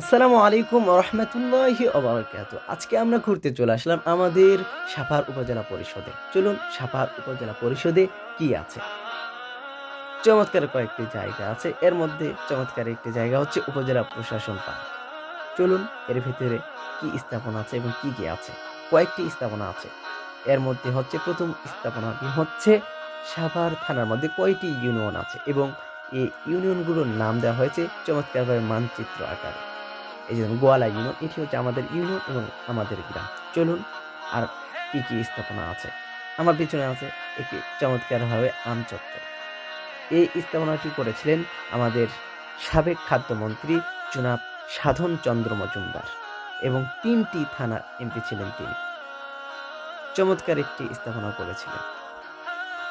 আসসালামু আলাইকুম রহমতুল্লাহি ওবারাকাতু। আজকে আমরা ঘুরতে চলে আসলাম আমাদের সাভার উপজেলা পরিষদে। চলুন সাভার উপজেলা পরিষদে কি আছে। চমৎকার কয়েকটি জায়গা আছে। এর মধ্যে চমৎকার একটি জায়গা হচ্ছে উপজেলা প্রশাসন পার্ক। চলুন এর ভিতরে কি স্থাপনা আছে এবং কি কি আছে। কয়েকটি স্থাপনা আছে। এর মধ্যে হচ্ছে প্রথম স্থাপনাটি হচ্ছে সাভার থানার মধ্যে কয়টি ইউনিয়ন আছে এবং এই ইউনিয়নগুলোর নাম দেওয়া হয়েছে চমৎকারভাবে মানচিত্র আকারে। এই যে গোয়ালা ইউনিয়ন, এটি হচ্ছে আমাদের ইউনিয়ন এবং আমাদের গ্রাম। চলুন আর কি কি স্থাপনা আছে। আমার পিছনে আছে একটি চমৎকারভাবে আম চত্বর। এই স্থাপনাটি করেছিলেন আমাদের সাবেক খাদ্যমন্ত্রী জনাব সাধন চন্দ্র মজুমদার এবং ৩টি থানার এমপি ছিলেন তিনি। চমৎকার একটি স্থাপনা করেছিলেন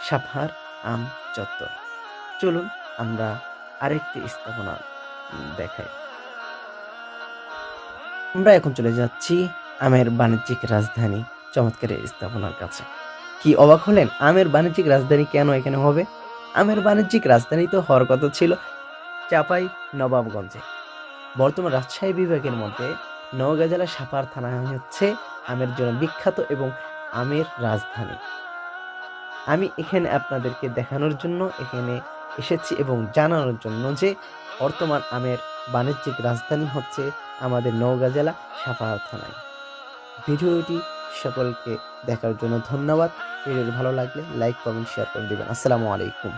সাভার আম চত্বর। চলুন আমরা আরেকটি স্থাপনা দেখাই। আমরা এখন চলে যাচ্ছি আমের বাণিজ্যিক রাজধানী চমৎকার এই স্থাপনার কাছে। কি অবাক হলেন? আমের বাণিজ্যিক রাজধানী কেন এখানে হবে? আমের বাণিজ্যিক রাজধানী তো হওয়ার কথা ছিল চাপাই নবাবগঞ্জে। বর্তমান রাজশাহী বিভাগের মধ্যে নওগাঁ জেলার সাভার থানা হচ্ছে আমের জন্য বিখ্যাত এবং আমের রাজধানী। আমি এখানে আপনাদেরকে দেখানোর জন্য এখানে এসেছি এবং জানানোর জন্য যে বর্তমান আমের বাণিজ্যিক রাজধানী হচ্ছে আমাদের নওগাঁ জেলা সাভার থানায়। ভিডিওটি সকলকে দেখার জন্য ধন্যবাদ। ভিডিওটি ভালো লাগলে লাইক কমেন্ট শেয়ার করে দিবেন। আসসালামু আলাইকুম।